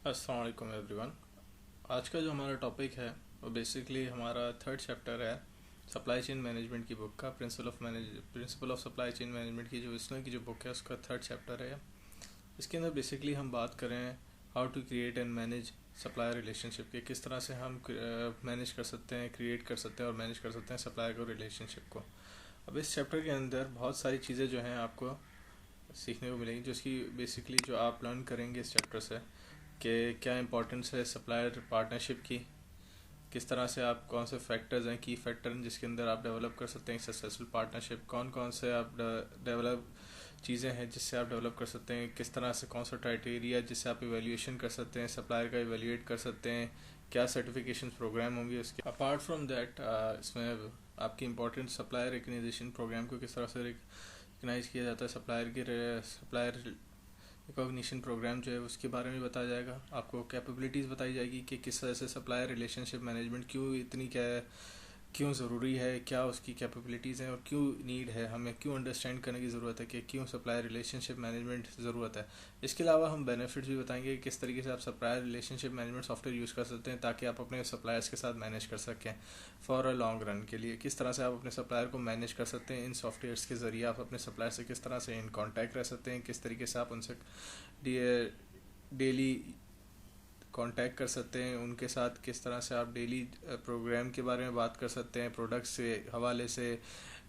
अस्सलाम वालेकुम एवरीवन। आज का जो हमारा टॉपिक है वो बेसिकली हमारा थर्ड चैप्टर है सप्लाई चेन मैनेजमेंट की बुक का। Principle of supply chain management की जो विस्लर की जो बुक है उसका थर्ड चैप्टर है। इसके अंदर बेसिकली हम बात करें how to create and manage supplier relationship के, किस तरह से हम मैनेज कर सकते हैं, क्रिएट कर सकते हैं और मैनेज कर सकते हैं सप्लायर को रिलेशनशिप को। अब इस चैप्टर के अंदर बहुत सारी चीज़ें जो हैं आपको सीखने को मिलेंगी, जिसकी बेसिकली जो आप लर्न करेंगे इस चैप्टर से कि क्या इंपॉर्टेंस है सप्लायर पार्टनरशिप की, किस तरह से आप कौन से फैक्टर्स हैं की फैक्टर जिसके अंदर आप डेवलप कर सकते हैं सक्सेसफुल पार्टनरशिप, कौन कौन से आप डेवलप चीज़ें हैं जिससे आप डेवलप कर सकते हैं, किस तरह से कौन सा क्राइटेरिया जिससे आप इवेल्यूएशन कर सकते हैं, सप्लायर का इवेल्यूएट कर सकते हैं, क्या सर्टिफिकेशन प्रोग्राम होंगे उसके। अपार्ट फ्रॉम दैट इसमें आपकी इंपॉर्टेंट सप्लायर रिकग्नाइजेशन प्रोग्राम को किस तरह से रिकग्नाइज किया जाता है, सप्लायर रिकॉग्निशन प्रोग्राम जो है उसके बारे में बताया जाएगा। आपको कैपेबिलिटीज़ बताई जाएगी कि किस तरह से सप्लायर रिलेशनशिप मैनेजमेंट क्यों ज़रूरी है, क्या उसकी कैपेबिलिटीज़ हैं और क्यों नीड है, हमें क्यों अंडरस्टैंड करने की ज़रूरत है कि क्यों सप्लायर रिलेशनशिप मैनेजमेंट ज़रूरत है। इसके अलावा हम बेनिफिट्स भी बताएंगे कि किस तरीके से आप supplier relationship management software use कर सकते हैं ताकि आप अपने सप्लायर्स के साथ मैनेज कर सकें फॉर अ लॉन्ग रन के लिए। किस तरह से आप अपने सप्लायर को मैनेज कर सकते हैं इन सॉफ्टवेयर्स के ज़रिए, आप अपने सप्लायर से किस तरह से इन कॉन्टैक्ट रह सकते हैं, किस तरीके से आप उनसे डेली कांटेक्ट कर सकते हैं, उनके साथ किस तरह से आप डेली प्रोग्राम के बारे में बात कर सकते हैं, प्रोडक्ट से हवाले से,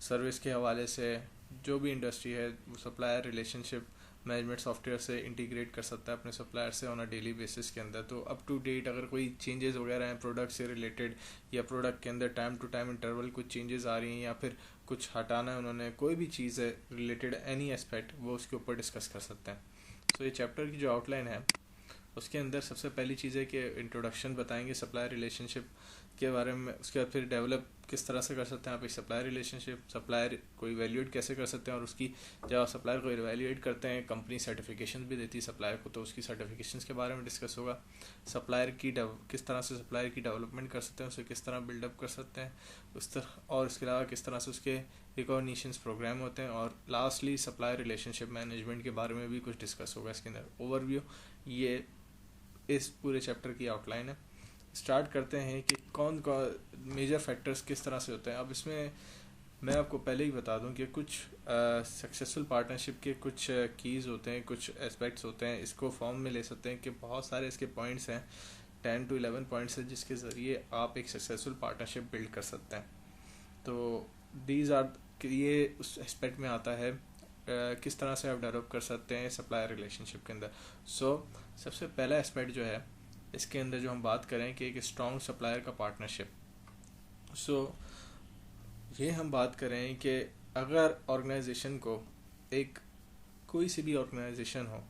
सर्विस के हवाले से, जो भी इंडस्ट्री है वो सप्लायर रिलेशनशिप मैनेजमेंट सॉफ्टवेयर से इंटीग्रेट कर सकता है अपने सप्लायर से ऑन अ डेली बेसिस के अंदर। तो अप टू डेट अगर कोई चेंजेस वगैरह हैं प्रोडक्ट से रिलेटेड या प्रोडक्ट के अंदर टाइम टू टाइम इंटरवल कुछ चेंजेस आ रही हैं या फिर कुछ हटाना है उन्होंने, कोई भी चीज़ है रिलेटेड एनी एस्पेक्ट, वो उसके ऊपर डिस्कस कर सकते हैं। सो ये चैप्टर की जो आउटलाइन है उसके अंदर सबसे पहली चीज़ है कि इंट्रोडक्शन बताएंगे सप्लायर रिलेशनशिप के बारे में। उसके बाद फिर डेवलप किस तरह से कर सकते हैं आप एक सप्लायर रिलेशनशिप, सप्लायर को इवेल्यूएट कैसे कर सकते हैं, और उसकी जब आप सप्लायर को इवेल्यूएट करते हैं कंपनी सर्टिफिकेशन भी देती है सप्लायर को, तो उसकी सर्टिफिकेशन के बारे में डिस्कस होगा। सप्लायर की किस तरह से सप्लायर की डेवलपमेंट कर सकते हैं, उसे किस तरह बिल्डअप कर सकते हैं उस तरह, और इसके अलावा किस तरह से उसके रिकॉग्निशंस प्रोग्राम होते हैं, और लास्टली सप्लायर रिलेशनशिप मैनेजमेंट के बारे में भी कुछ डिस्कस होगा इसके अंदर। ओवरव्यू ये इस पूरे चैप्टर की आउटलाइन है। स्टार्ट करते हैं कि कौन कौन मेजर फैक्टर्स किस तरह से होते हैं। अब इसमें मैं आपको पहले ही बता दूं कि कुछ सक्सेसफुल पार्टनरशिप के कुछ कीज़ होते हैं, कुछ एस्पेक्ट्स होते हैं, इसको फॉर्म में ले सकते हैं कि बहुत सारे इसके पॉइंट्स हैं, 10 to 11 पॉइंट्स हैं जिसके ज़रिए आप एक सक्सेसफुल पार्टनरशिप बिल्ड कर सकते हैं। तो दीज आर ये उस एस्पेक्ट में आता है किस तरह से आप डेवलप कर सकते हैं सप्लायर रिलेशनशिप के अंदर। सबसे पहला एस्पेक्ट जो है इसके अंदर जो हम बात करें कि एक स्ट्रॉन्ग सप्लायर का पार्टनरशिप। ये हम बात करें कि अगर ऑर्गेनाइजेशन को एक कोई सी भी ऑर्गेनाइजेशन हो,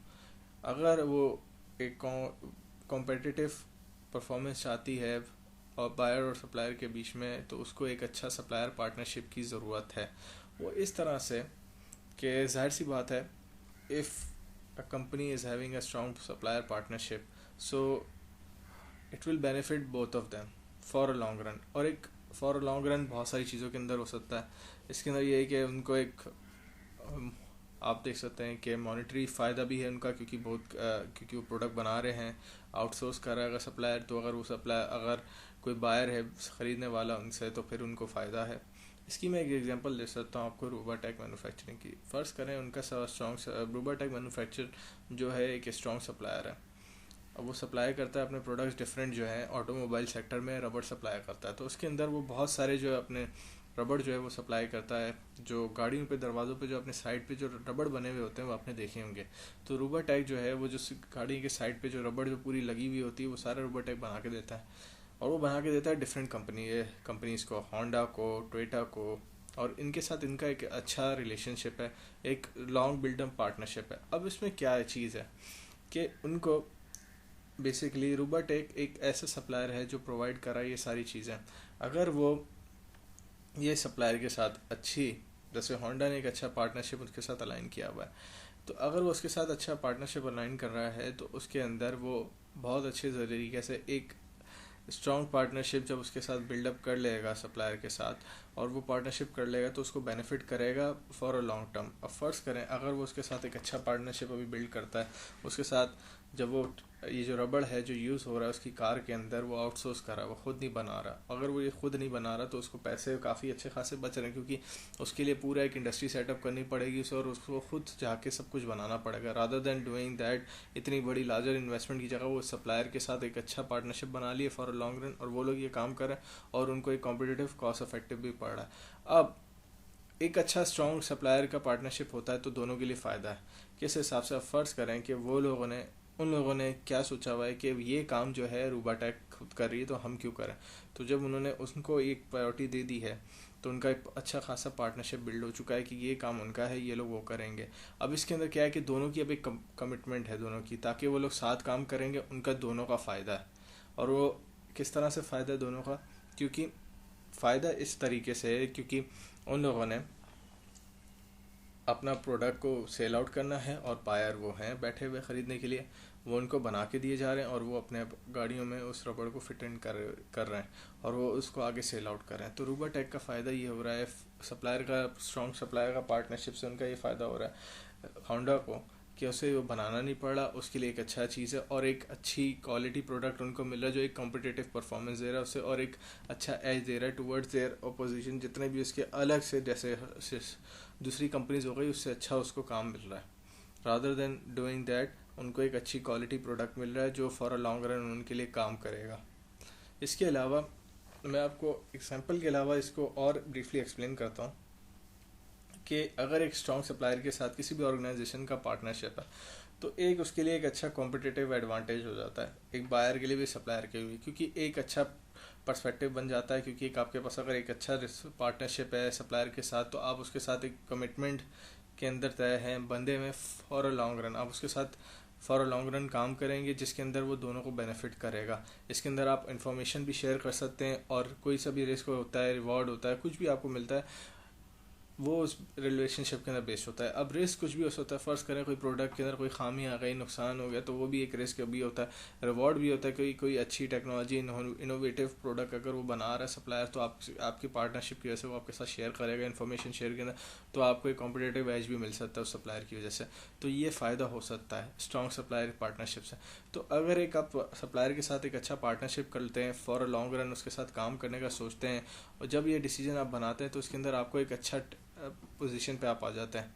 अगर वो एक कॉम्पिटिटिव परफॉर्मेंस चाहती है और बायर और सप्लायर के बीच में, तो उसको एक अच्छा सप्लायर पार्टनरशिप की ज़रूरत है। वो इस तरह से कि जाहिर सी बात है, if a company is having a strong supplier partnership, so it will benefit both of them for a long run. और एक फॉर अ लॉन्ग रन बहुत सारी चीज़ों के अंदर हो सकता है। इसके अंदर ये है कि उनको एक आप देख सकते हैं कि मॉनेटरी फ़ायदा भी है उनका, क्योंकि वो प्रोडक्ट बना रहे हैं, आउटसोर्स कर रहा है अगर सप्लायर, तो अगर कोई बायर है ख़रीदने वाला उनसे, तो फिर उनको फ़ायदा है। इसकी मैं एक एग्जांपल दे सकता हूँ आपको रूबाटेक मैन्युफैक्चरिंग की। फ़र्ज़ करें उनका स्ट्रॉन्ग रूबाटेक मैन्युफैक्चर जो है एक स्ट्रॉन्ग सप्लायर है। अब वो सप्लाई करता है अपने प्रोडक्ट्स डिफरेंट जो है ऑटोमोबाइल सेक्टर में रबड़ सप्लाई करता है, तो उसके अंदर वो बहुत सारे जो है अपने रबड़ जो है वो सप्लाई करता है। जो गाड़ियों पे दरवाज़ों पे जो अपने साइड पे जो रबड़ बने हुए होते हैं वो आपने देखे होंगे। तो रूबाटेक जो है वो जो गाड़ी के साइड पे जो रबड़ जो पूरी लगी हुई होती है वो सारा रूबाटेक बना के देता है, और वो बना के देता है डिफरेंट कंपनीज़ को, होंडा को, टोयोटा को, और इनके साथ इनका एक अच्छा रिलेशनशिप है, एक लॉन्ग बिल्डअप पार्टनरशिप है। अब इसमें क्या चीज़ है कि उनको बेसिकली रूबाटेक एक ऐसा सप्लायर है जो प्रोवाइड कर रहा है ये सारी चीज़ें। अगर वो ये सप्लायर के साथ अच्छी, जैसे होंडा ने एक अच्छा पार्टनरशिप उसके साथ अलाइन किया हुआ है, तो अगर वो उसके साथ अच्छा पार्टनरशिप अलाइन कर रहा है तो उसके अंदर वो बहुत अच्छे तरीके से एक स्ट्रॉन्ग पार्टनरशिप जब उसके साथ बिल्डअप कर लेगा सप्लायर के साथ, और वो पार्टनरशिप कर लेगा तो उसको बेनिफिट करेगा फॉर अ लॉन्ग टर्म। अब फ़र्ज़ करें अगर वो उसके साथ एक अच्छा पार्टनरशिप अभी बिल्ड करता है, उसके साथ जब वो ये जो रबड़ है जो यूज़ हो रहा है उसकी कार के अंदर, वो आउटसोर्स कर रहा है, वो खुद नहीं बना रहा। अगर वो ये खुद नहीं बना रहा तो उसको पैसे काफ़ी अच्छे खासे बच रहे हैं, क्योंकि उसके लिए पूरा एक इंडस्ट्री सेटअप करनी पड़ेगी उसे, और उसको खुद जाके सब कुछ बनाना पड़ेगा। रादर देन डूइंग दैट, इतनी बड़ी लार्जर इन्वेस्टमेंट की जगह वो सप्लायर के साथ एक अच्छा पार्टनरशिप बना लिए फॉर अ लॉन्ग रन, और वो लोग ये काम कर रहे हैं और उनको एक कॉम्पिटिटिव कॉस्ट इफेक्टिव भी पड़ रहा है। अब एक अच्छा स्ट्रॉन्ग सप्लायर का पार्टनरशिप होता है तो दोनों के लिए फ़ायदा है। किस हिसाब से आप फ़र्ज़ करें कि वो लोगों ने उन लोगों ने क्या सोचा हुआ है कि ये काम जो है रूबाटेक खुद कर रही है तो हम क्यों करें। तो जब उन्होंने उनको एक प्रायोरिटी दे दी है तो उनका एक अच्छा खासा पार्टनरशिप बिल्ड हो चुका है कि ये काम उनका है, ये लोग वो करेंगे। अब इसके अंदर क्या है कि दोनों की अब एक कमिटमेंट है दोनों की, ताकि वो लोग साथ काम करेंगे, उनका दोनों का फ़ायदा है। और वो किस तरह से फ़ायदा है दोनों का, क्योंकि फ़ायदा इस तरीके से है क्योंकि उन लोगों ने अपना प्रोडक्ट को सेल आउट करना है और बायर वो हैं बैठे हुए ख़रीदने के लिए, वो उनको बना के दिए जा रहे हैं और वो अपने गाड़ियों में उस रबड़ को फिट इन कर रहे हैं और वो उसको आगे सेल आउट कर रहे हैं। तो रूबाटेक का फ़ायदा ये हो रहा है, सप्लायर का, स्ट्रॉन्ग सप्लायर का पार्टनरशिप से उनका ये फ़ायदा हो रहा है होंडा को, कि उसे वो बनाना नहीं पड़ा, उसके लिए एक अच्छा चीज़ है और एक अच्छी क्वालिटी प्रोडक्ट उनको मिल रहा है जो एक कॉम्पिटिटिव परफॉर्मेंस दे रहा है उसे, और एक अच्छा एज दे रहा है टुवर्ड्स देयर अपोजिशन। जितने भी उसके अलग से जैसे दूसरी कंपनीज हो गई उससे अच्छा उसको काम मिल रहा है। रादर देन डूइंग दैट उनको एक अच्छी क्वालिटी प्रोडक्ट मिल रहा है जो फॉर अ लॉन्ग रन उनके लिए काम करेगा। इसके अलावा मैं आपको एग्जांपल के अलावा इसको और ब्रीफली एक्सप्लेन करता हूँ कि अगर एक स्ट्रॉन्ग सप्लायर के साथ किसी भी ऑर्गेनाइजेशन का पार्टनरशिप है तो एक उसके लिए एक अच्छा कॉम्पिटिटिव एडवांटेज हो जाता है, एक बायर के लिए भी सप्लायर के लिए भी, क्योंकि एक अच्छा पर्सपेक्टिव बन जाता है। क्योंकि एक आपके पास अगर एक अच्छा पार्टनरशिप है सप्लायर के साथ तो आप उसके साथ एक कमिटमेंट के अंदर तय हैं बंदे में फॉर अ लॉन्ग रन, आप उसके साथ फॉर अ लॉन्ग रन काम करेंगे जिसके अंदर वो दोनों को बेनिफिट करेगा। इसके अंदर आप इन्फॉर्मेशन भी शेयर कर सकते हैं और कोई सा भी रिस्क होता है, रिवॉर्ड होता है, कुछ भी आपको मिलता है वो उस रिलेशनशिप के अंदर बेस्ड होता है। अब रिस्क कुछ भी हो सकता है, फ़र्ज़ करें कोई प्रोडक्ट के अंदर कोई खामी आ गई, नुकसान हो गया, तो वो भी एक रिस्क भी होता है। रिवॉर्ड भी होता है, कोई कोई अच्छी टेक्नोलॉजी इनोवेटिव प्रोडक्ट अगर वो बना रहा है सप्लायर तो आपकी पार्टनरशिप की वजह से वो आपके साथ शेयर करेगा इन्फॉर्मेशन शेयर के अंदर, तो आपको एक कॉम्पिटेटिव एज भी मिल सकता है उस सप्लायर की वजह से। तो ये फ़ायदा हो सकता है स्ट्रॉन्ग सप्लायर पार्टनरशिप से। तो अगर एक आप सप्लायर के साथ एक अच्छा पार्टनरशिप करते हैं फॉर अ लॉन्ग रन, उसके साथ काम करने का सोचते हैं और जब ये डिसीजन आप बनाते हैं तो उसके अंदर आपको एक अच्छा पोजीशन पे आप आ जाते हैं।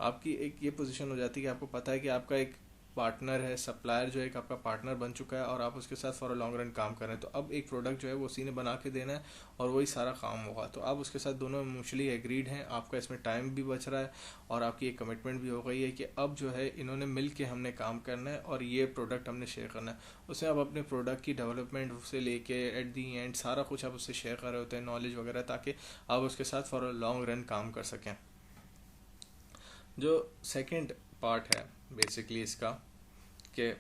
आपकी एक ये पोजीशन हो जाती है कि आपको पता है कि आपका एक पार्टनर है, सप्लायर जो है एक आपका पार्टनर बन चुका है और आप उसके साथ फॉर अ लॉन्ग रन काम कर रहे हैं। तो अब एक प्रोडक्ट जो है वो उसी ने बना के देना है और वही सारा काम होगा। तो आप उसके साथ दोनों म्यूचुअली एग्रीड हैं, आपका इसमें टाइम भी बच रहा है और आपकी एक कमिटमेंट भी हो गई है कि अब जो है इन्होंने मिल के हमने काम करना है और ये प्रोडक्ट हमने शेयर करना है। उसमें आप अपने प्रोडक्ट की डेवलपमेंट से लेके एट दी एंड सारा कुछ आप उससे शेयर कर रहे होते हैं, नॉलेज वगैरह, ताकि आप उसके साथ फॉर अ लॉन्ग रन काम कर सकें। जो सेकंड पार्ट है बेसिकली इसका, कि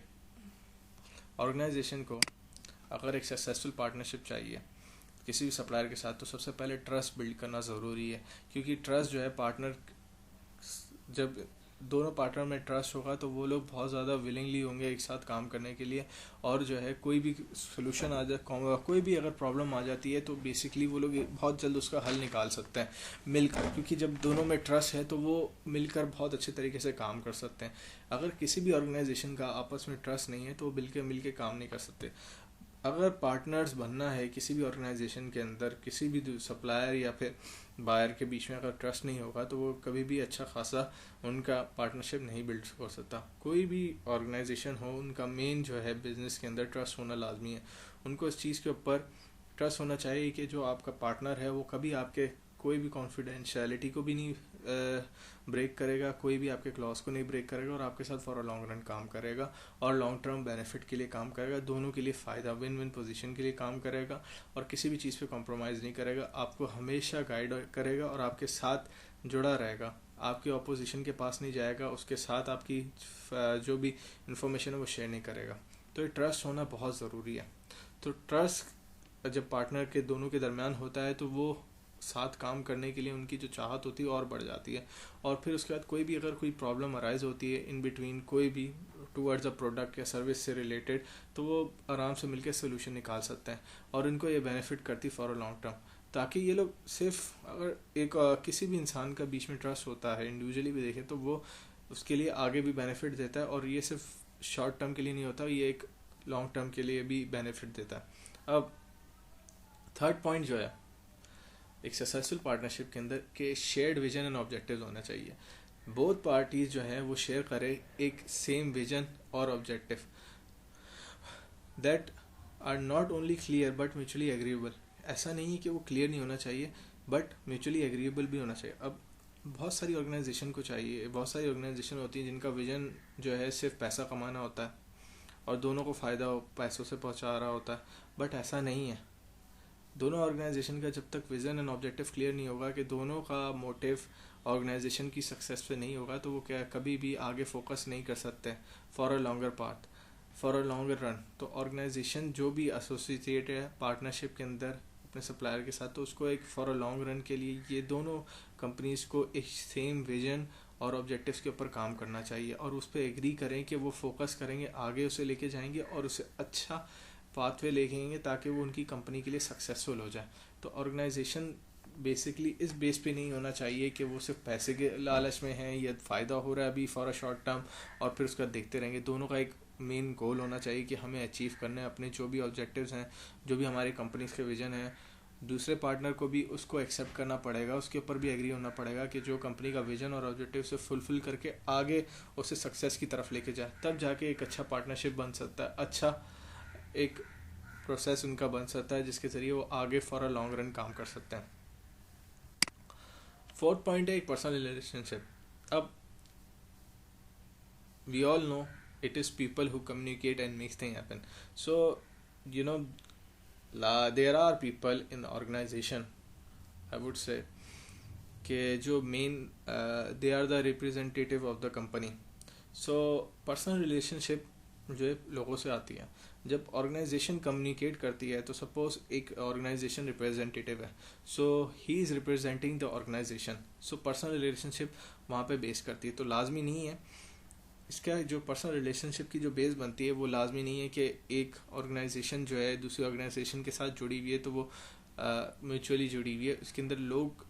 ऑर्गेनाइजेशन को अगर एक सक्सेसफुल पार्टनरशिप चाहिए किसी भी सप्लायर के साथ तो सबसे पहले ट्रस्ट बिल्ड करना ज़रूरी है। क्योंकि ट्रस्ट जो है पार्टनर, जब दोनों पार्टनर में ट्रस्ट होगा तो वो लोग बहुत ज़्यादा विलिंगली होंगे एक साथ काम करने के लिए, और जो है कोई भी सोल्यूशन आ जाए, कोई भी अगर प्रॉब्लम आ जाती है तो बेसिकली वो लोग बहुत जल्द उसका हल निकाल सकते हैं मिलकर, क्योंकि जब दोनों में ट्रस्ट है तो वो मिलकर बहुत अच्छे तरीके से काम कर सकते हैं। अगर किसी भी ऑर्गेनाइजेशन का आपस में ट्रस्ट नहीं है तो वो मिल के काम नहीं कर सकते। अगर पार्टनर्स बनना है किसी भी ऑर्गेनाइजेशन के अंदर, किसी भी सप्लायर या फिर बायर के बीच में अगर ट्रस्ट नहीं होगा तो वो कभी भी अच्छा खासा उनका पार्टनरशिप नहीं बिल्ड हो सकता। कोई भी ऑर्गेनाइजेशन हो उनका मेन जो है बिजनेस के अंदर ट्रस्ट होना लाजमी है। उनको इस चीज़ के ऊपर ट्रस्ट होना चाहिए कि जो आपका पार्टनर है वो कभी आपके कोई भी कॉन्फिडेंशियलिटी को भी नहीं ब्रेक करेगा, कोई भी आपके क्लॉज को नहीं ब्रेक करेगा और आपके साथ फॉर अ लॉन्ग रन काम करेगा और लॉन्ग टर्म बेनिफिट के लिए काम करेगा, दोनों के लिए फ़ायदा, विन विन पोजीशन के लिए काम करेगा और किसी भी चीज़ पे कॉम्प्रोमाइज़ नहीं करेगा, आपको हमेशा गाइड करेगा और आपके साथ जुड़ा रहेगा, आपके ऑपोजिशन के पास नहीं जाएगा, उसके साथ आपकी जो भी इंफॉर्मेशन है वो शेयर नहीं करेगा। तो ये ट्रस्ट होना बहुत ज़रूरी है। तो ट्रस्ट जब पार्टनर के दोनों के दरमियान होता है तो वो साथ काम करने के लिए उनकी जो चाहत होती है और बढ़ जाती है। और फिर उसके बाद कोई भी अगर कोई प्रॉब्लम अराइज होती है इन बिटवीन, कोई भी टूवर्ड्स अ प्रोडक्ट या सर्विस से रिलेटेड, तो वो आराम से मिलकर सोल्यूशन निकाल सकते हैं और इनको ये बेनिफिट करती फॉर अ लॉन्ग टर्म। ताकि ये लोग सिर्फ अगर एक किसी भी इंसान का बीच में ट्रस्ट होता है इंडिविजुअली भी देखें तो वो उसके लिए आगे भी बेनिफिट देता है और ये सिर्फ शॉर्ट टर्म के लिए नहीं होता, ये एक लॉन्ग टर्म के लिए भी बेनिफिट देता है। अब थर्ड पॉइंट जो है, एक सक्सेसफुल पार्टनरशिप के अंदर के शेयर्ड विजन एंड ऑब्जेक्टिव्स होना चाहिए। बोथ पार्टीज जो हैं वो शेयर करें एक सेम विजन और objective that are not only clear but mutually agreeable. ऐसा नहीं है कि वो क्लियर नहीं होना चाहिए बट म्यूचुअली एग्रीएबल भी होना चाहिए। अब बहुत सारी ऑर्गेनाइजेशन को चाहिए, बहुत सारी ऑर्गेनाइजेशन होती हैं जिनका विजन जो है सिर्फ पैसा कमाना होता है और दोनों को फ़ायदा पैसों से पहुंचा रहा होता है, बट ऐसा नहीं है। दोनों ऑर्गेनाइजेशन का जब तक विज़न एंड ऑब्जेक्टिव क्लियर नहीं होगा कि दोनों का मोटिव ऑर्गेनाइजेशन की सक्सेस पे नहीं होगा, तो वो क्या कभी भी आगे फोकस नहीं कर सकते for a longer path, for a longer run. तो ऑर्गेनाइजेशन जो भी एसोसिएटेड है पार्टनरशिप के अंदर अपने सप्लायर के साथ, तो उसको एक फॉर अ लॉन्ग रन के लिए ये दोनों कंपनीज को एक सेम विजन और ऑब्जेक्टिव्स के ऊपर काम करना चाहिए और उस पर एग्री करें कि वो फोकस करेंगे, आगे उसे लेके जाएंगे और उसे अच्छा पाथवे लेंगे ताकि वो उनकी कंपनी के लिए सक्सेसफुल हो जाए। तो ऑर्गेनाइजेशन बेसिकली इस बेस पे नहीं होना चाहिए कि वो सिर्फ पैसे के लालच में है या फ़ायदा हो रहा है अभी फॉर अ शॉर्ट टर्म और फिर उसका देखते रहेंगे। दोनों का एक मेन गोल होना चाहिए कि हमें अचीव करना है अपने जो भी ऑब्जेक्टिव्स हैं, जो भी हमारे कंपनीज के विजन है। दूसरे पार्टनर को भी उसको एक्सेप्ट करना पड़ेगा, उसके ऊपर भी एग्री होना पड़ेगा कि जो कंपनी का विजन और ऑब्जेक्टिव से फुलफिल करके आगे उसे सक्सेस की तरफ लेके जाए, तब जाके एक अच्छा पार्टनरशिप बन सकता है, अच्छा एक प्रोसेस उनका बन सकता है जिसके ज़रिए वो आगे फॉर अ लॉन्ग रन काम कर सकते हैं। फोर्थ पॉइंट है एक पर्सनल रिलेशनशिप। अब we all know it is people who communicate and makes things happen. So you know there are people in organization, I would say, कि जो main they are the representative of the company. So personal relationship जो है लोगों से आती है। जब organisation communicate करती है तो सपोज एक ऑर्गेनाइजेशन रिप्रेजेंटेटिव है, so he is representing the organization, so personal relationship वहाँ पे बेस करती है। तो लाजमी नहीं है इसका जो पर्सनल रिलेशनशिप की जो बेस बनती है वो लाजमी नहीं है कि एक ऑर्गेनाइजेशन जो है दूसरी ऑर्गेनाइजेशन के साथ जुड़ी हुई है तो वो म्यूचुअली जुड़ी हुई है। इसके अंदर लोग,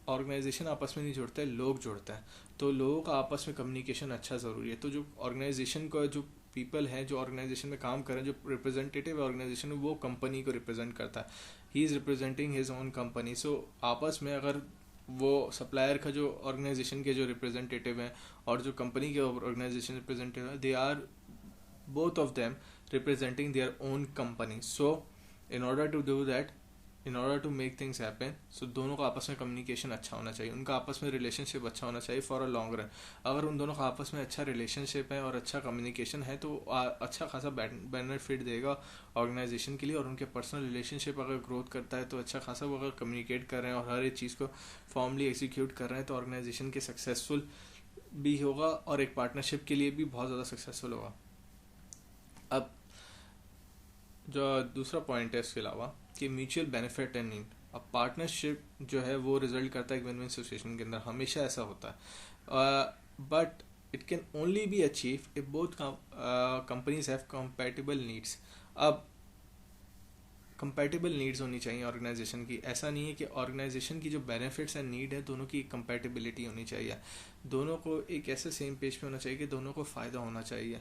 ऑर्गेनाइजेशन आपस में नहीं जुड़ता है, लोग जुड़ता है। तो लोगों का आपस में कम्युनिकेशन अच्छा ज़रूरी है। तो जो ऑर्गेनाइजेशन का जो पीपल हैं जो ऑर्गेनाइजेशन में काम कर रहे हैं, जो रिप्रेजेंटेटिव है ऑर्गेनाइजेशन, वो कंपनी को रिप्रेजेंट करता है, he is representing his own company. So आपस में अगर वो सप्लायर का जो ऑर्गेनाइजेशन के जो रिप्रेजेंटेटिव हैं और जो कंपनी के ऑर्गेनाइजेशन रिप्रेजेंटेटिव हैं, they are both of them representing their own company. So in order to do that, in order to make things happen, so दोनों का आपस में कम्युनिकेशन अच्छा होना चाहिए, उनका आपस में रिलेशनशिप अच्छा होना चाहिए फॉर अ लॉन्ग रन। अगर उन दोनों का आपस में अच्छा रिलेशनशिप है और अच्छा कम्युनिकेशन है तो अच्छा खासा बेनिफिट देगा ऑर्गेनाइजेशन के लिए। और उनके पर्सनल रिलेशनशिप अगर ग्रोथ करता है तो अच्छा खासा वो अगर कम्युनिकेट कर रहे हैं और हर एक चीज़ को फॉर्मली एग्जीक्यूट कर रहे हैं तो ऑर्गेनाइजेशन के सक्सेसफुल भी होगा और एक पार्टनरशिप के लिए भी बहुत ज़्यादा सक्सेसफुल होगा। अब जो दूसरा पॉइंट है इसके अलावा कि म्यूचुअल बेनिफिट एंड नीड। अब पार्टनरशिप जो है वो रिजल्ट करता है एक विन विन सिचुएशन के अंदर, हमेशा ऐसा होता है, but it can only be achieve if both companies have compatible needs. अब कंपैटिबल नीड्स होनी चाहिए ऑर्गेनाइजेशन की। ऐसा नहीं है कि ऑर्गेनाइजेशन की जो बेनिफिट्स एंड नीड है दोनों की कंपैटिबिलिटी होनी चाहिए, दोनों को एक ऐसे सेम पेज पे होना चाहिए कि दोनों को फ़ायदा होना चाहिए।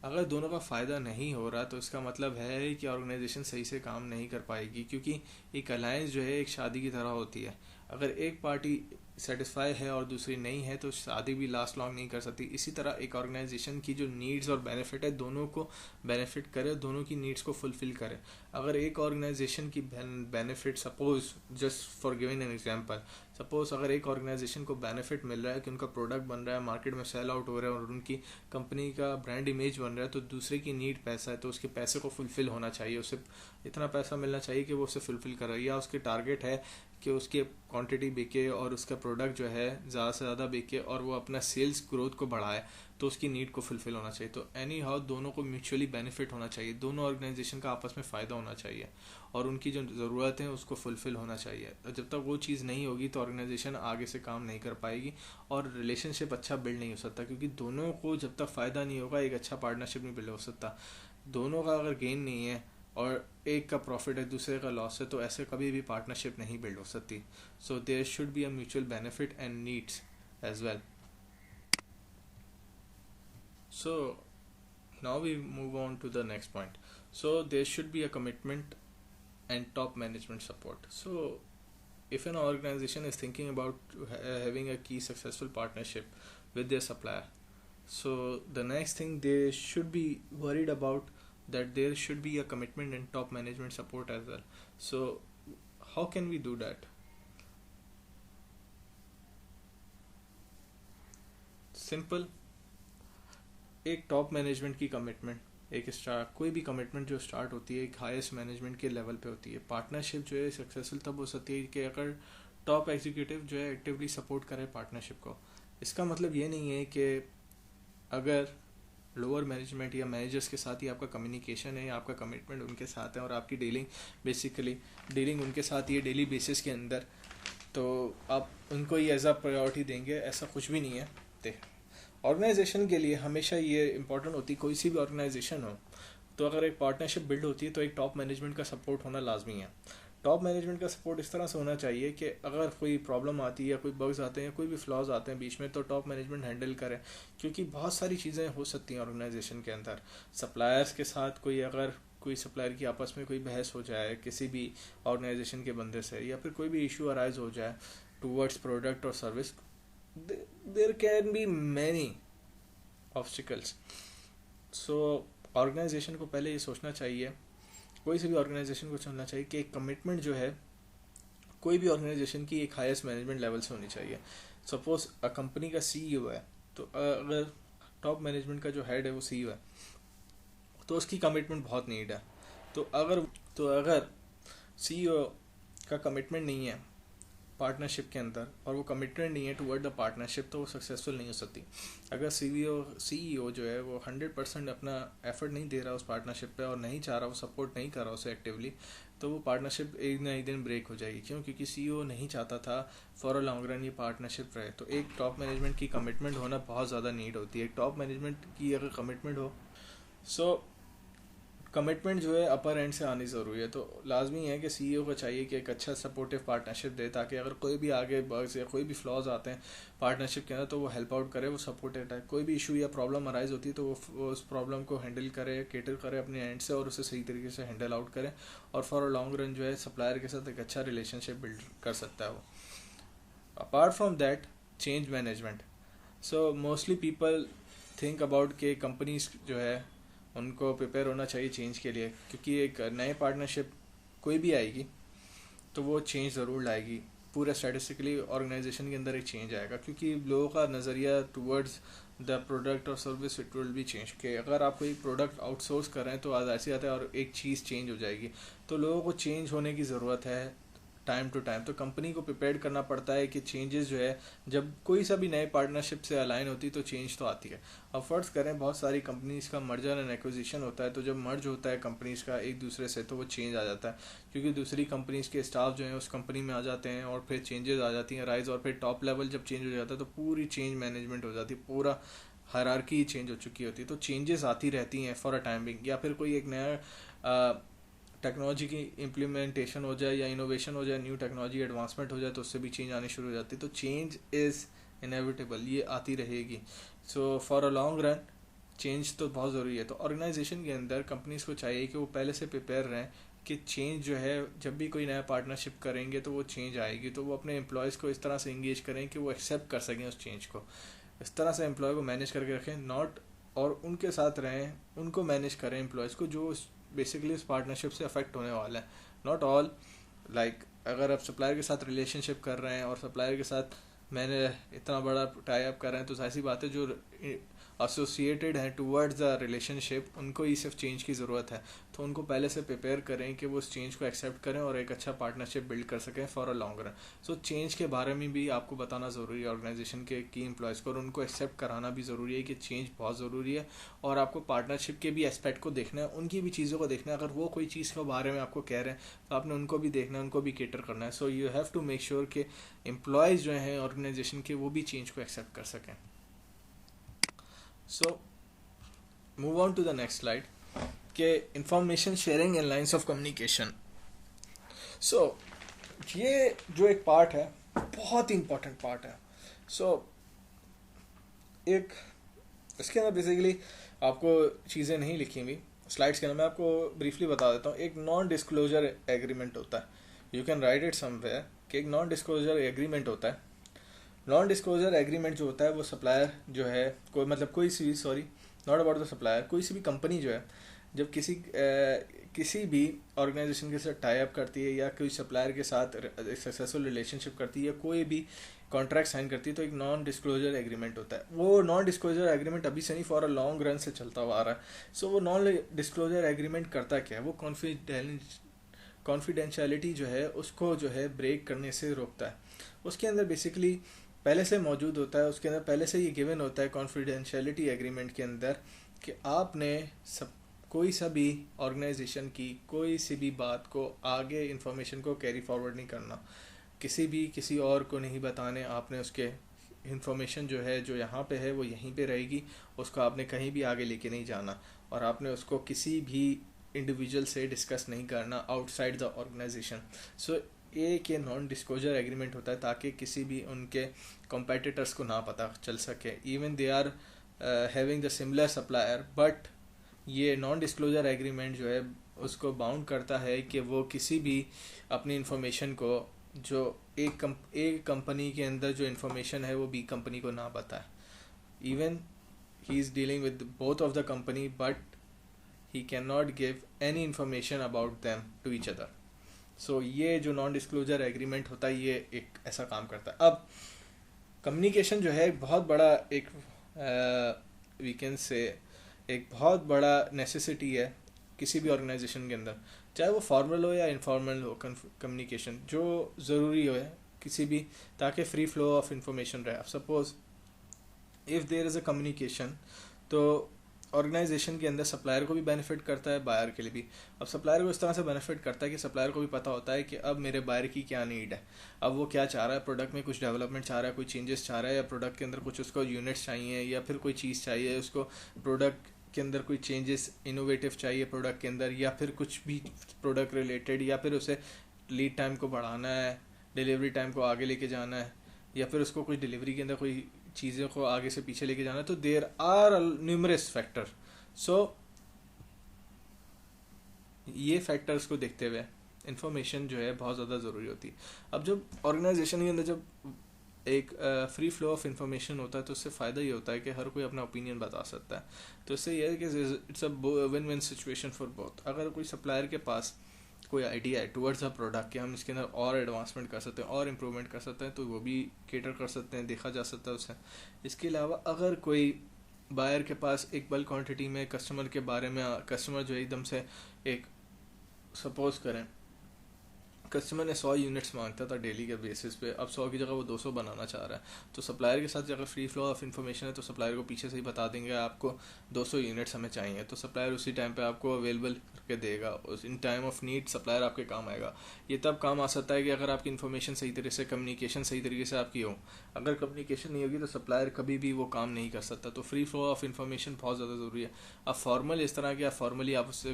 अगर दोनों का फ़ायदा नहीं हो रहा तो इसका मतलब है कि ऑर्गेनाइजेशन सही से काम नहीं कर पाएगी, क्योंकि एक अलायंस जो है एक शादी की तरह होती है। अगर एक पार्टी सेटिस्फाई है और दूसरी नहीं है तो शादी भी लास्ट लॉन्ग नहीं कर सकती। इसी तरह एक ऑर्गेनाइजेशन की जो नीड्स और बेनिफिट है दोनों को बेनिफिट करे, दोनों की नीड्स को फुलफिल करे। अगर एक ऑर्गेनाइजेशन की benefit, suppose just for giving an example, suppose अगर एक ऑर्गेनाइजेशन को बेनिफिट मिल रहा है कि उनका प्रोडक्ट बन रहा है, मार्केट में सेल आउट हो रहा है और उनकी कंपनी का ब्रांड इमेज बन रहा है, तो दूसरे की नीड पैसा है तो उसके पैसे को फुलफिल होना चाहिए, उसे इतना पैसा मिलना चाहिए कि वो उसे फुलफिल कर रहा है। या उसके टारगेट है कि उसकी क्वांटिटी बिके और उसका प्रोडक्ट जो है ज़्यादा से ज़्यादा बिके और वो अपना सेल्स ग्रोथ को बढ़ाए, तो उसकी नीड को फुलफिल होना चाहिए। तो एनी हाउ दोनों को म्यूचुअली बेनिफिट होना चाहिए, दोनों ऑर्गेनाइजेशन का आपस में फ़ायदा होना चाहिए और उनकी जो ज़रूरत है उसको फुलफिल होना चाहिए। जब तक वो चीज़ नहीं होगी तो ऑर्गेनाइजेशन आगे से काम नहीं कर पाएगी और रिलेशनशिप अच्छा बिल्ड नहीं हो सकता, क्योंकि दोनों को जब तक फ़ायदा नहीं होगा एक अच्छा पार्टनरशिप नहीं बिल्ड हो सकता। दोनों का अगर गेन नहीं है और एक का प्रॉफिट है दूसरे का लॉस है तो ऐसे कभी भी पार्टनरशिप नहीं बिल्ड हो सकती। So there should be a mutual benefit and needs as well. So now we move on to the next point. So there should be a commitment and top management support. So if an organization is thinking about having a key successful partnership with their supplier, so the next thing they should be worried about, that there should be a commitment and top management support as well. So how can we do that? Simple, एक top management की commitment, एक start, कोई भी commitment जो start होती है एक highest management के लेवल पे होती है. पार्टनरशिप जो है सक्सेसफुल तब हो सकती है कि अगर टॉप एग्जीक्यूटिव जो है एक्टिवली सपोर्ट करे पार्टनरशिप को. इसका मतलब ये नहीं है कि अगर लोअर मैनेजमेंट या मैनेजर्स के साथ ही आपका कम्युनिकेशन है, आपका कमिटमेंट उनके साथ है और आपकी डीलिंग बेसिकली डीलिंग उनके साथ ये डेली बेसिस के अंदर, तो आप उनको ही एज अ प्रायोरिटी देंगे, ऐसा कुछ भी नहीं है. ऑर्गेनाइजेशन के लिए हमेशा ये इंपॉर्टेंट होती है, कोई सी भी ऑर्गेनाइजेशन हो तो अगर एक पार्टनरशिप बिल्ड होती है तो एक टॉप मैनेजमेंट का सपोर्ट होना लाजमी है. टॉप मैनेजमेंट का सपोर्ट इस तरह से होना चाहिए कि अगर कोई प्रॉब्लम आती है या कोई बग्स आते हैं या कोई भी फ्लॉज आते हैं बीच में, तो टॉप मैनेजमेंट हैंडल करे, क्योंकि बहुत सारी चीज़ें हो सकती हैं ऑर्गेनाइजेशन के अंदर. सप्लायर्स के साथ अगर कोई सप्लायर की आपस में कोई बहस हो जाए किसी भी ऑर्गेनाइजेशन के बंदे से, या फिर कोई भी इशू अराइज हो जाए टूवर्ड्स प्रोडक्ट और service, there can be many obstacles. So organisation को पहले ये सोचना चाहिए, कोई सी भी ऑर्गेनाइजेशन को चलना चाहिए कि एक कमिटमेंट जो है कोई भी ऑर्गेनाइजेशन की एक हाईएस्ट मैनेजमेंट लेवल से होनी चाहिए. सपोज अ कंपनी का सीईओ है, तो अगर टॉप मैनेजमेंट का जो हेड है वो सीईओ है तो उसकी कमिटमेंट बहुत नीड है. तो अगर सीईओ का कमिटमेंट नहीं है पार्टनरशिप के अंदर और वो कमिटमेंट नहीं है टुवर्ड द पार्टनरशिप, तो वो सक्सेसफुल नहीं हो सकती. अगर सीईओ जो है वो 100% अपना एफर्ट नहीं दे रहा उस पार्टनरशिप पे और नहीं चाह रहा, वो सपोर्ट नहीं कर रहा उसे एक्टिवली, तो वो पार्टनरशिप एक ना एक दिन ब्रेक हो जाएगी. क्यों? क्योंकि सीईओ नहीं चाहता था फॉर अ लॉन्ग रन ये पार्टनरशिप रहे. तो एक टॉप मैनेजमेंट की कमिटमेंट होना बहुत ज़्यादा नीड होती है. एक टॉप मैनेजमेंट की अगर कमिटमेंट हो, सो कमिटमेंट जो है अपर एंड से आनी ज़रूरी है. तो लाजमी है कि सीईओ को चाहिए कि एक अच्छा सपोर्टिव पार्टनरशिप दे, ताकि अगर कोई भी आगे बग्स या कोई भी फ्लॉज आते हैं पार्टनरशिप के अंदर तो वो हेल्प आउट करे, वो सपोर्टेड है. कोई भी इशू या प्रॉब्लम अराइज होती है तो वो उस प्रॉब्लम को हैंडल करे, केटर करे अपने एंड से और उसे सही तरीके से हैंडल आउट करे, और फॉर अ लॉन्ग रन जो है सप्लायर के साथ एक अच्छा रिलेशनशिप बिल्ड कर सकता है वो. Apart from that, change management. So mostly people think about के कंपनीज जो है उनको प्रिपेयर होना चाहिए चेंज के लिए, क्योंकि एक नए पार्टनरशिप कोई भी आएगी तो वो चेंज ज़रूर लाएगी. पूरा स्टैटिस्टिकली ऑर्गेनाइजेशन के अंदर एक चेंज आएगा, क्योंकि लोगों का नज़रिया टुवर्ड्स द प्रोडक्ट और service it will be change. कि अगर आप कोई प्रोडक्ट आउटसोर्स कर रहे हैं तो आज ऐसी आता है और एक चीज़ चेंज हो जाएगी, तो लोगों को चेंज होने की ज़रूरत है टाइम टू टाइम. तो कंपनी को प्रिपेयर करना पड़ता है कि चेंजेस जो है जब कोई सा भी नए पार्टनरशिप से अलाइन होती है तो चेंज तो आती है. अब फर्ज करें बहुत सारी कंपनीज का मर्जर एंड एक्विजिशन होता है, तो जब मर्ज होता है कंपनीज का एक दूसरे से तो वो चेंज आ जाता है, क्योंकि दूसरी कंपनीज के स्टाफ जो है उस कंपनी में आ जाते हैं और फिर चेंजेस आ जाती हैं राइज, और फिर टॉप लेवल जब चेंज हो जाता है तो पूरी चेंज मैनेजमेंट हो जाती है, पूरा हायरार्की चेंज हो चुकी होती है. तो चेंजेस आती रहती हैं फॉर अ टाइमिंग, या फिर कोई एक नया टेक्नोलॉजी की इम्प्लीमेंटेशन हो जाए या इनोवेशन हो जाए, न्यू टेक्नोलॉजी एडवांसमेंट हो जाए, तो उससे भी चेंज आनी शुरू हो जाती है. तो चेंज इज़ इनएविटेबल, ये आती रहेगी. So for a long run change तो बहुत ज़रूरी है. तो ऑर्गेनाइजेशन के अंदर कंपनीज को चाहिए कि वो पहले से प्रिपेयर रहें कि चेंज जो है जब भी कोई नया पार्टनरशिप करेंगे तो वो चेंज आएगी, तो वो अपने एम्प्लॉयज़ को इस तरह से इंगेज करें कि वो एक्सेप्ट कर सकें उस चेंज को. इस तरह से एम्प्लॉय को मैनेज करके रखें, नॉट, और उनके साथ रहें, उनको मैनेज करें एम्प्लॉयज़ को जो बेसिकली उस पार्टनरशिप से अफेक्ट होने वाला है. नॉट ऑल, लाइक अगर आप सप्लायर के साथ रिलेशनशिप कर रहे हैं और सप्लायर के साथ मैंने इतना बड़ा टाई अप कर रहे हैं, तो ऐसी बात है जो एसोसिएटेड हैं टूवर्ड्स द रिलेशनशिप, उनको ही सिर्फ चेंज की ज़रूरत है. तो उनको पहले से प्रिपेयर करें कि वो उस चेंज को एक्सेप्ट करें और एक अच्छा पार्टनरशिप बिल्ड कर सकें for a long run. So change के बारे में भी आपको बताना ज़रूरी है ऑर्गेनाइजेशन के की एम्प्लॉयज़ को, और उनको एक्सेप्ट कराना भी ज़रूरी है कि चेंज बहुत ज़रूरी है. और आपको पार्टनरशिप के भी एस्पेक्ट को देखना है, उनकी भी चीज़ों को देखना है. अगर वो कोई चीज़ के बारे में आपको कह रहे हैं तो आपने उनको भी देखना है, उनको भी केटर करना है. So you have to make sure कि एम्प्लॉयज़ जो हैं ऑर्गेनाइजेशन के वो भी चेंज को एक्सेप्ट कर सकें. So move on to the next slide के information sharing and lines of communication. So ये जो एक पार्ट है बहुत ही इंपॉर्टेंट पार्ट है. सो एक इसके अंदर बेसिकली आपको चीज़ें नहीं लिखी हुई स्लाइड्स के अंदर, मैं आपको ब्रीफली बता देता हूँ। एक नॉन डिस्क्लोजर एग्रीमेंट होता है, you can write it somewhere, कि एक नॉन डिस्क्लोजर एग्रीमेंट होता है। नॉन डिस्क्लोजर एग्रीमेंट जो होता है वो सप्लायर जो है, कोई मतलब कोई सी, sorry not about the supplier, कोई सी भी कंपनी जो है जब किसी भी ऑर्गेनाइजेशन के साथ टाई अप करती है या कोई सप्लायर के साथ सक्सेसफुल रिलेशनशिप करती है या कोई भी कॉन्ट्रैक्ट साइन करती है, तो एक नॉन डिस्क्लोजर एग्रीमेंट होता है। वो नॉन डिस्क्लोजर एग्रीमेंट अभी से नहीं, फॉर अ लॉन्ग रन से चलता हुआ आ रहा है। सो वो नॉन डिस्क्लोजर एग्रीमेंट करता क्या है, वो कॉन्फिडेंशियलिटी जो है उसको जो है ब्रेक करने से रोकता है। उसके अंदर बेसिकली पहले से मौजूद होता है, उसके अंदर पहले से ये गिवन होता है कॉन्फिडेंशियलिटी एग्रीमेंट के अंदर, कि आपने सब कोई सा भी ऑर्गेनाइजेशन की कोई सी भी बात को आगे इन्फॉर्मेशन को कैरी फॉरवर्ड नहीं करना, किसी और को नहीं बताने। आपने उसके इन्फॉर्मेशन जो है जो यहाँ पे है वो यहीं पे रहेगी, उसको आपने कहीं भी आगे लेके नहीं जाना, और आपने उसको किसी भी इंडिविजुअल से डिस्कस नहीं करना आउटसाइड द ऑर्गेनाइजेशन। सो एक ये नॉन डिस्क्लोजर एग्रीमेंट होता है ताकि किसी भी उनके कॉम्पिटिटर्स को ना पता चल सके, even they are having the similar supplier, but ये नॉन डिस्क्लोजर एग्रीमेंट जो है उसको बाउंड करता है कि वो किसी भी अपनी इन्फॉर्मेशन को जो एक कंपनी के अंदर जो इन्फॉर्मेशन है वो बी कंपनी को ना बताए। Even he is dealing with both of the company, but he cannot give any information about them to each other. So ये जो नॉन डिस्क्लोजर एग्रीमेंट होता है ये एक ऐसा काम करता है। अब कम्युनिकेशन जो है बहुत बड़ा एक वीकेंड से एक बहुत बड़ा नेसेसिटी है किसी भी ऑर्गेनाइजेशन के अंदर, चाहे वो फॉर्मल हो या इनफॉर्मल हो। कम्युनिकेशन जो ज़रूरी हो है किसी भी, ताकि फ्री फ्लो ऑफ इंफॉर्मेशन रहे। अब suppose if there is a communication, तो ऑर्गेनाइजेशन के अंदर सप्लायर को भी बेनिफिट करता है, बायर के लिए भी। अब सप्लायर को इस तरह से बेनिफिट करता है कि सप्लायर को भी पता होता है कि अब मेरे बायर की क्या नीड है, अब वो क्या चाह रहा है, प्रोडक्ट में कुछ डेवलपमेंट चाह रहा है, कोई चेंजेस चाह रहा है, या प्रोडक्ट के अंदर कुछ उसको यूनिट्स चाहिए, या फिर कोई चीज़ चाहिए उसको, प्रोडक्ट के अंदर कोई चेंजेस इनोवेटिव चाहिए प्रोडक्ट के अंदर, या फिर कुछ भी प्रोडक्ट रिलेटेड, या फिर उसे लीड टाइम को बढ़ाना है, डिलीवरी टाइम को आगे लेके जाना है, या फिर उसको कोई डिलीवरी के अंदर कोई चीज़ों को आगे से पीछे लेके जाना है। तो देयर आर न्यूमरस फैक्टर। सो ये फैक्टर्स को देखते हुए इंफॉर्मेशन जो है बहुत ज़्यादा ज़रूरी होती है। अब जब ऑर्गेनाइजेशन के अंदर जब एक फ्री फ्लो ऑफ इंफॉर्मेशन होता है तो उससे फ़ायदा ये होता है कि हर कोई अपना ओपिनियन बता सकता है। तो इससे ये है कि it's a win win situation for both. अगर कोई सप्लायर के पास कोई आइडिया है टुवर्ड्स अ प्रोडक्ट कि हम इसके अंदर और एडवांसमेंट कर सकते हैं और इम्प्रूवमेंट कर सकते हैं, तो वो भी केटर कर सकते हैं, देखा जा सकता है उसे। इसके अलावा अगर कोई बायर के पास एक बल्क क्वांटिटी में कस्टमर के बारे में, कस्टमर जो एकदम से एक सपोज करें कस्टमर ने 100 यूनिट्स मांगता था डेली के बेसिस पे, अब 100 की जगह वो 200 बनाना चाह रहा है, तो सप्लायर के साथ अगर फ्री फ्लो ऑफ इन्फॉर्मेशन है तो सप्लायर को पीछे से ही बता देंगे आपको 200 यूनिट्स हमें चाहिए, तो सप्लायर उसी टाइम पे आपको अवेलेबल करके देगा, उस in time of need supplier आपके काम आएगा। ये तब काम आ सकता है कि अगर आपकी इन्फॉर्मेशन सही तरीके से, कम्युनिकेशन सही तरीके से आपकी हो। अगर कम्युनिकेशन नहीं होगी तो सप्लायर कभी भी वो काम नहीं कर सकता। तो फ्री फ्लो ऑफ इन्फॉर्मेशन बहुत ज़्यादा ज़रूरी है। अब फॉर्मल इस तरह के, आप फॉर्मली आप उससे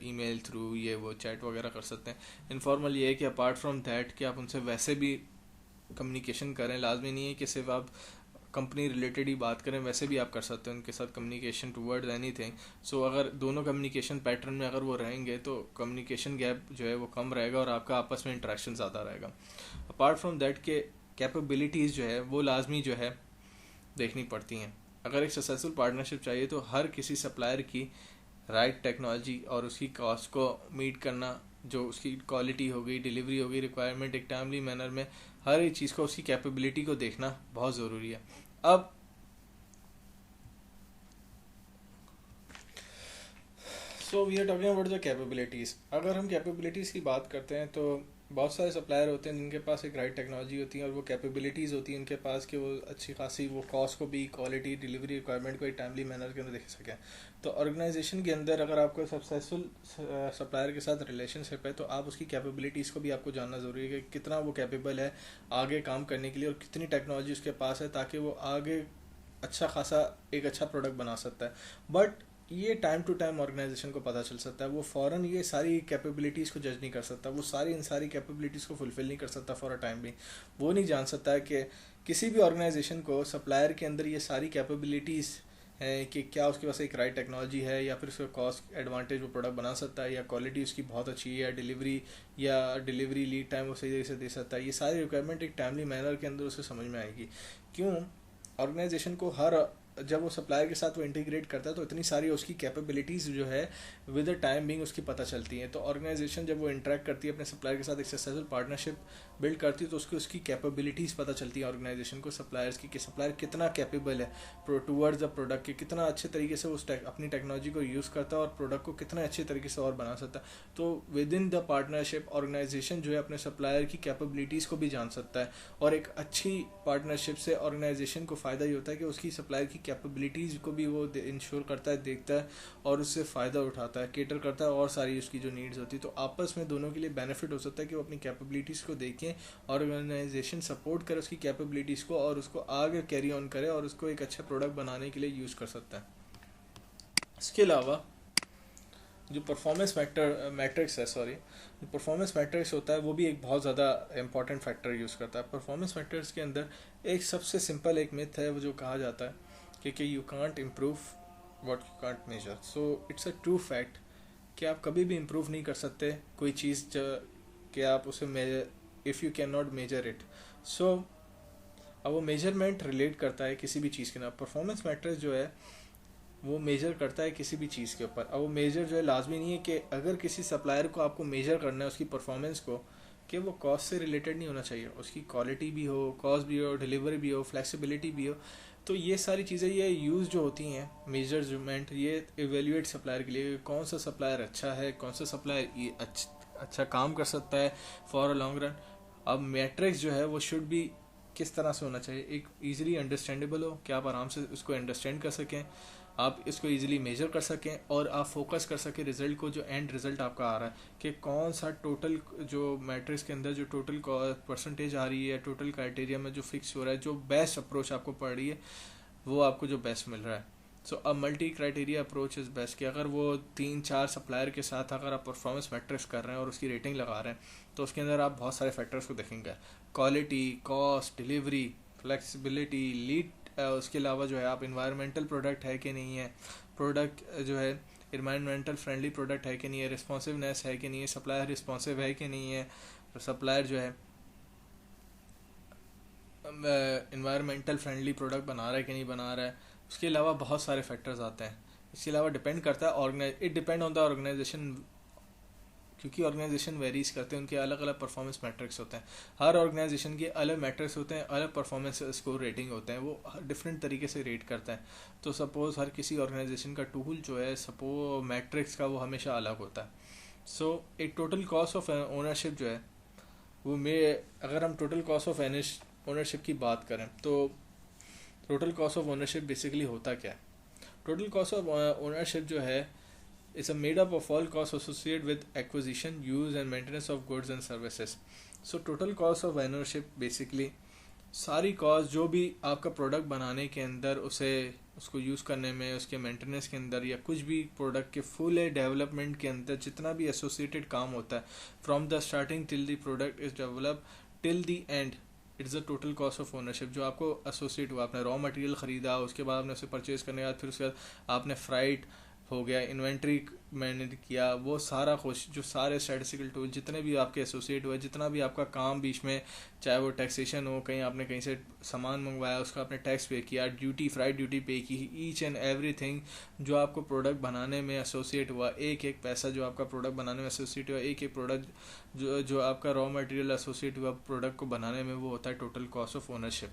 ईमेल थ्रू ये वो चैट वगैरह कर सकते हैं। इनफॉर्मल ये है कि अपार्ट फ्रॉम दैट कि आप उनसे वैसे भी कम्युनिकेशन करें, लाजमी नहीं है कि सिर्फ आप कंपनी रिलेटेड ही बात करें, वैसे भी आप कर सकते हैं उनके साथ कम्युनिकेशन टुवर्ड्स एनीथिंग। सो अगर दोनों कम्युनिकेशन पैटर्न में अगर वो रहेंगे तो कम्युनिकेशन गैप जो है वो कम रहेगा और आपका आपस में इंटरेक्शन ज़्यादा रहेगा। अपार्ट फ्रॉम दैट के कैपेबिलिटीज़ जो है वो लाजमी जो है देखनी पड़ती हैं। अगर एक सक्सेसफुल पार्टनरशिप चाहिए तो हर किसी सप्लायर की राइट टेक्नोलॉजी और उसकी कॉस्ट को मीट करना, जो उसकी क्वालिटी होगी, डिलीवरी होगी, रिक्वायरमेंट एक टाइमली मैनर में, हर एक चीज़ को उसकी कैपेबिलिटी को देखना बहुत ज़रूरी है। अब so we are talking about the capabilities. अगर हम कैपेबिलिटीज़ की बात करते हैं तो बहुत सारे सप्लायर होते हैं जिनके पास एक राइट टेक्नोलॉजी होती है और वो कैपेबिलिटीज़ होती है उनके पास कि वो अच्छी खासी वो कॉस्ट को भी, क्वालिटी, डिलीवरी, रिक्वायरमेंट को एक टाइमली मैनर के अंदर देख सकें। तो ऑर्गेनाइजेशन के अंदर अगर आपको सक्सेसफुल सप्लायर के साथ रिलेशनशिप है तो आप उसकी कैपेबिलिटीज़ को भी आपको जानना ज़रूरी है कि कितना वो कैपेबल है आगे काम करने के लिए और कितनी टेक्नोलॉजी उसके पास है, ताकि वो आगे अच्छा खासा एक अच्छा प्रोडक्ट बना सकता है। बट ये टाइम टू टाइम ऑर्गेनाइजेशन को पता चल सकता है, वो फ़ौरन ये सारी कैपेबिलिटीज़ को जज नहीं कर सकता, वो सारी इन सारी कैपेबिलिटीज़ को फुलफ़िल नहीं कर सकता फॉर अ टाइम भी। वो नहीं जान सकता है कि किसी भी ऑर्गेनाइजेशन को सप्लायर के अंदर ये सारी कैपेबिलिटीज़ हैं कि क्या उसके पास एक राइट टेक्नोलॉजी है, या फिर उसका कॉस्ट एडवांटेज वो प्रोडक्ट बना सकता है, या क्वालिटी उसकी बहुत अच्छी है, या डिलीवरी लीड टाइम वो सही तरीके से दे सकता है। ये सारी रिक्वायरमेंट एक टाइमली मैनर के अंदर उसे समझ में आएगी। क्यों? ऑर्गेनाइजेशन को जब वो सप्लायर के साथ वो इंटीग्रेट करता है तो इतनी सारी उसकी कैपेबिलिटीज़ जो है विद द टाइम बिंग उसकी पता चलती हैं। तो ऑर्गेनाइजेशन जब वो इंटरेक्ट करती है अपने सप्लायर के साथ, एक सक्सेसफुल पार्टनरशिप बिल्ड करती है, तो उसकी कैपेबिलिटीज़ पता चलती है ऑर्गेनाइजेशन को सप्लायर्स की, कि सप्लायर कितना कैपेबल है टूवर्ड्स द प्रोडक्ट के, कितना अच्छे तरीके से अपनी टेक्नोलॉजी को यूज़ करता है और प्रोडक्ट को कितना अच्छे तरीके से और बना सकता है। तो within the partnership organisation जो है अपने सप्लायर की कैपेबिलिटीज़ को भी जान सकता है। और एक अच्छी पार्टनरशिप से ऑर्गेनाइजेशन को फ़ायदा ये होता है कि उसकी सप्लायर की कैपेबिलिटीज़ को भी वो इंश्योर करता है, देखता है और उससे फ़ायदा उठाता है, केटर करता है, और सारी उसकी जो नीड्स होती है। तो आपस में दोनों के लिए बेनिफिट हो सकता है कि वो अपनी कैपेबिलिटीज़ को देखें, ऑर्गेनाइजेशन सपोर्ट करे उसकी कैपेबिलिटीज़ को और उसको आगे कैरी ऑन करे और उसको एक अच्छा प्रोडक्ट बनाने के लिए यूज़ कर सकता है। इसके अलावा जो परफॉर्मेंस मैट्रिक्स है, जो परफॉर्मेंस मैट्रिक्स होता है वो भी एक बहुत ज़्यादा इंपॉर्टेंट फैक्टर यूज़ करता है। परफॉर्मेंस मैट्रिक्स के अंदर एक सबसे सिंपल एक मिथ है वो जो कहा जाता है कि you can't improve what you can't measure. So it's a true fact कि आप कभी भी इम्प्रूव नहीं कर सकते कोई चीज़ कि आप उसे measure if you can not measure it. So अब वो मेजरमेंट रिलेट करता है किसी भी चीज़ के ना। परफॉर्मेंस मैट्रिक्स जो है वो मेजर करता है किसी भी चीज़ के ऊपर। अब वो मेजर जो है लाजमी नहीं है कि अगर किसी सप्लायर को आपको मेजर करना है उसकी परफॉर्मेंस को, कि वो कॉस्ट से रिलेटेड नहीं होना चाहिए। उसकी क्वालिटी भी हो, कॉस्ट भी हो, डिलीवरी भी हो, फ्लेक्सिबिलिटी भी हो। तो ये सारी चीज़ें ये यूज़ जो होती हैं मेजरमेंट, ये इवेल्युएट सप्लायर के लिए कौन सा सप्लायर अच्छा है, कौन सा सप्लायर अच्छा काम कर सकता है फॉर अ लॉन्ग रन। अब मैट्रिक्स जो है वो शुड भी किस तरह से होना चाहिए, एक ईजिली अंडरस्टैंडेबल हो कि आप आराम से उसको अंडरस्टैंड कर सकें, आप इसको इजीली मेजर कर सकें और आप फोकस कर सकें रिजल्ट को, जो एंड रिजल्ट आपका आ रहा है कि कौन सा टोटल जो मैट्रिक्स के अंदर जो टोटल परसेंटेज आ रही है, टोटल क्राइटेरिया में जो फिक्स हो रहा है, जो बेस्ट अप्रोच आपको पड़ रही है वो आपको जो बेस्ट मिल रहा है। सो अब multi criteria approach is best कि अगर वो 3-4 सप्लायर के साथ अगर आप परफॉर्मेंस मैट्रिक्स कर रहे हैं और उसकी रेटिंग लगा रहे हैं तो उसके अंदर आप बहुत सारे फैक्टर्स को देखेंगे, quality, cost, delivery, flexibility, lead. उसके अलावा जो है आप इन्वायरमेंटल प्रोडक्ट है कि नहीं है, प्रोडक्ट जो है इन्वायरमेंटल फ्रेंडली प्रोडक्ट है कि नहीं है, रिस्पॉन्सिवनेस है कि नहीं है, सप्लायर रिस्पॉन्सिव है कि नहीं है, सप्लायर जो है इन्वायरमेंटल फ्रेंडली प्रोडक्ट बना रहा है कि नहीं बना रहा है। उसके अलावा बहुत सारे फैक्टर्स आते हैं। इसके अलावा डिपेंड करता है it depend on the organisation, क्योंकि ऑर्गेनाइजेशन वेरीज करते हैं, उनके अलग अलग परफॉर्मेंस मैट्रिक्स होते हैं। हर ऑर्गेनाइजेशन के अलग मैट्रिक्स होते हैं, अलग परफॉर्मेंस स्कोर रेटिंग होते हैं, वो डिफरेंट तरीके से रेट करता है। तो सपोज हर किसी ऑर्गेनाइजेशन का टूल जो है सपोज मैट्रिक्स का वो हमेशा अलग होता है। सो एक टोटल कॉस्ट ऑफ ओनरशिप जो है वो अगर हम टोटल कॉस्ट ऑफ ओनरशिप की बात करें तो total cost of ownership basically होता क्या है। टोटल कॉस्ट ऑफ ओनरशिप जो है is a made up of all costs associated with acquisition, use and maintenance of goods and services. So total cost of ownership basically सारी cost जो भी आपका product बनाने के अंदर उसको यूज़ करने में, उसके मेंटेनेंस के अंदर, या कुछ भी प्रोडक्ट के फुल डेवलपमेंट के अंदर जितना भी एसोसिएटेड काम होता है from the starting till the product is develop till the end, it's the total cost of ownership. जो आपको एसोसिएट हुआ, आपने रॉ मटेरियल ख़रीदा, उसके बाद आपने उसे परचेज करने के बाद फिर उसके बाद आपने फ्राइट हो गया, इन्वेंट्री मैनेज किया, वो सारा कुछ जो सारे स्टैटिस्टिकल टूल जितने भी आपके एसोसिएट हुए, जितना भी आपका काम बीच में, चाहे वो टैक्सेशन हो, कहीं आपने कहीं से सामान मंगवाया उसका आपने टैक्स पे किया, ड्यूटी फ्राइट ड्यूटी पे की, ईच एंड एवरीथिंग जो आपको प्रोडक्ट बनाने में एसोसिएट हुआ, एक एक पैसा जो आपका प्रोडक्ट बनाने में एसोसिएट हुआ, एक एक प्रोडक्ट जो आपका रॉ मटेरियल एसोसिएट हुआ प्रोडक्ट को बनाने में, वो होता है टोटल कॉस्ट ऑफ ओनरशिप।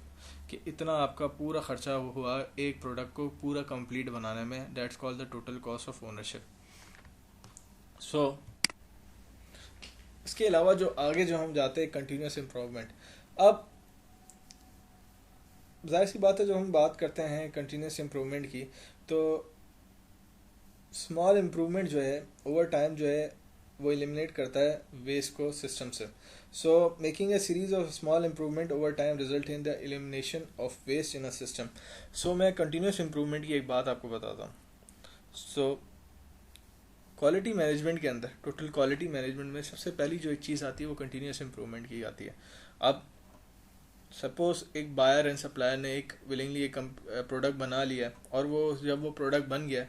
कि इतना आपका पूरा खर्चा हुआ एक प्रोडक्ट को पूरा कंप्लीट बनाने में, that's called the total cost of ownership. So इसके अलावा जो आगे जो हम जाते हैं कंटिन्यूस इम्प्रूवमेंट। अब जाहिर सी बात है जब हम बात करते हैं कंटिन्यूस इम्प्रूवमेंट की तो स्मॉल इम्प्रूवमेंट जो है ओवर टाइम जो है वो एलिमिनेट करता है वेस्ट को सिस्टम से। So making a series of small improvement over time result in the elimination of waste in a system. So मैं कंटिन्यूस इम्प्रूवमेंट की एक बात आपको बताता हूँ। सो क्वालिटी मैनेजमेंट के अंदर, टोटल क्वालिटी मैनेजमेंट में सबसे पहली जो एक चीज़ आती है वो कंटिन्यूस इम्प्रूवमेंट की आती है। अब सपोज एक बायर एंड सप्लायर ने एक विलिंगली एक प्रोडक्ट बना लिया, और वो जब वो प्रोडक्ट बन गया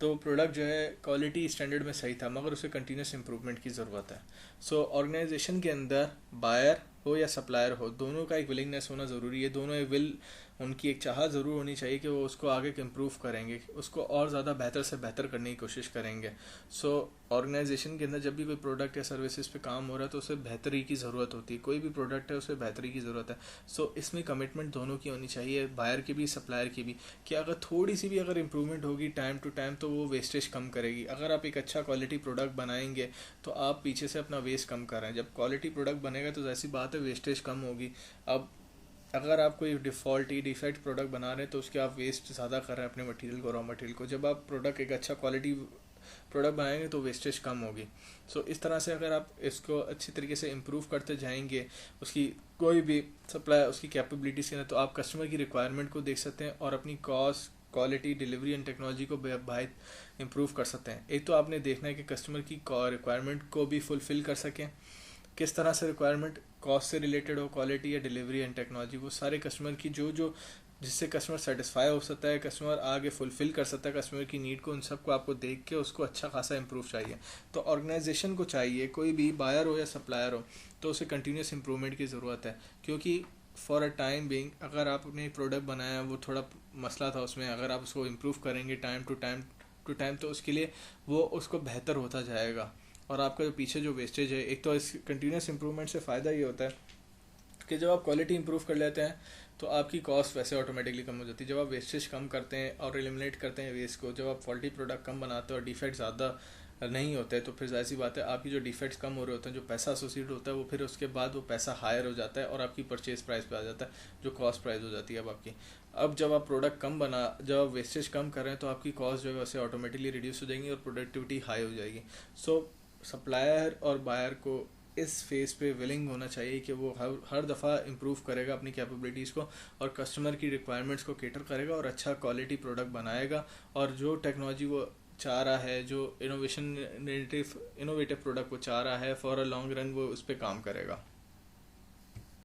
तो प्रोडक्ट जो है क्वालिटी स्टैंडर्ड में सही था, मगर उसे कंटिन्यूस इंप्रूवमेंट की ज़रूरत है। सो ऑर्गेनाइजेशन के अंदर बायर हो या सप्लायर हो, दोनों का एक विलिंगनेस होना ज़रूरी है, दोनों एक विल, उनकी एक चाहत ज़रूर होनी चाहिए कि वो उसको आगे इम्प्रूव करेंगे, उसको और ज़्यादा बेहतर से बेहतर करने की कोशिश करेंगे। सो ऑर्गेनाइजेशन के अंदर जब भी कोई प्रोडक्ट या सर्विसेज पे काम हो रहा है तो उसे बेहतरी की ज़रूरत होती है, कोई भी प्रोडक्ट है उसे बेहतरी की ज़रूरत है। सो इसमें कमिटमेंट दोनों की होनी चाहिए, बायर की भी सप्लायर की भी, कि अगर थोड़ी सी भी अगर इम्प्रूवमेंट होगी टाइम टू टाइम तो वो वेस्टेज कम करेगी। अगर आप एक अच्छा क्वालिटी प्रोडक्ट बनाएंगे तो आप पीछे से अपना वेस्ट कम कर रहे हैं। जब क्वालिटी प्रोडक्ट बनेगा तो ऐसी बात है वेस्टेज कम होगी। अब अगर आप कोई डिफेक्ट प्रोडक्ट बना रहे हैं तो उसके आप वेस्ट ज़्यादा कर रहे हैं अपने मटेरियल को, रॉ मटेरियल को। जब आप प्रोडक्ट एक अच्छा क्वालिटी प्रोडक्ट बनाएंगे तो वेस्टेज कम होगी। सो इस तरह से अगर आप इसको अच्छी तरीके से इम्प्रूव करते जाएंगे, उसकी कोई भी सप्लाई उसकी कैपेबिलिटीज़ के अंदर, तो आप कस्टमर की रिक्वायरमेंट को देख सकते हैं और अपनी cost, quality, delivery and technology को बाहर इम्प्रूव कर सकते हैं। एक तो आपने देखना है कि कस्टमर की रिक्वायरमेंट को भी फुलफ़िल कर सकें, किस तरह से रिक्वायरमेंट कॉस्ट से रिलेटेड हो, क्वालिटी या डिलीवरी एंड टेक्नोलॉजी, वो सारे कस्टमर की जो जो जिससे कस्टमर सेटिस्फाई हो सकता है, कस्टमर आगे फुलफिल कर सकता है कस्टमर की नीड को, उन सबको आपको देख के उसको अच्छा खासा इंप्रूव चाहिए। तो ऑर्गेनाइजेशन को चाहिए, कोई भी बायर हो या सप्लायर हो, तो उसे कंटिन्यूस इंप्रूवमेंट की ज़रूरत है। क्योंकि फॉर अ टाइम बिंग अगर आपने प्रोडक्ट बनाया वो थोड़ा मसला था उसमें, अगर आप उसको इम्प्रूव करेंगे टाइम तो उसके लिए वो उसको बेहतर होता जाएगा। और आपका जो पीछे जो वेस्टेज है, एक तो इस कंटिन्यूस इंप्रूवमेंट से फ़ायदा ये होता है कि जब आप क्वालिटी इंप्रूव कर लेते हैं तो आपकी कॉस्ट वैसे ऑटोमेटिकली कम हो जाती है। जब आप वेस्टेज कम करते हैं और एलिमिनेट करते हैं वेस्ट को, जब आप क्वालिटी प्रोडक्ट कम बनाते हैं और डिफेक्ट ज़्यादा नहीं होते तो फिर जाहिर सी बात है आपकी जो डिफेक्ट्स कम हो रहे होते हैं, जो पैसा एसोसिएट होता है वो फिर उसके बाद वो पैसा हायर हो जाता है और आपकी परचेज प्राइस पे आ जाता है, जो कॉस्ट प्राइस हो जाती है अब आपकी। अब जब आप प्रोडक्ट कम बना, जब आप वेस्टेज कम कर रहे हैं तो आपकी कॉस्ट जो है वैसे ऑटोमेटिकली रिड्यूस हो जाएंगी और प्रोडक्टिविटी हाई हो जाएगी। सो सप्लायर और बायर को इस फेज़ पे विलिंग होना चाहिए कि वो हर दफ़ा इम्प्रूव करेगा अपनी कैपेबिलिटीज़ को और कस्टमर की रिक्वायरमेंट्स को केटर करेगा और अच्छा क्वालिटी प्रोडक्ट बनाएगा, और जो टेक्नोलॉजी वो चाह रहा है, जो इनोवेटिव प्रोडक्ट वो चाह रहा है फॉर अ लॉन्ग रन, वो उस पर काम करेगा।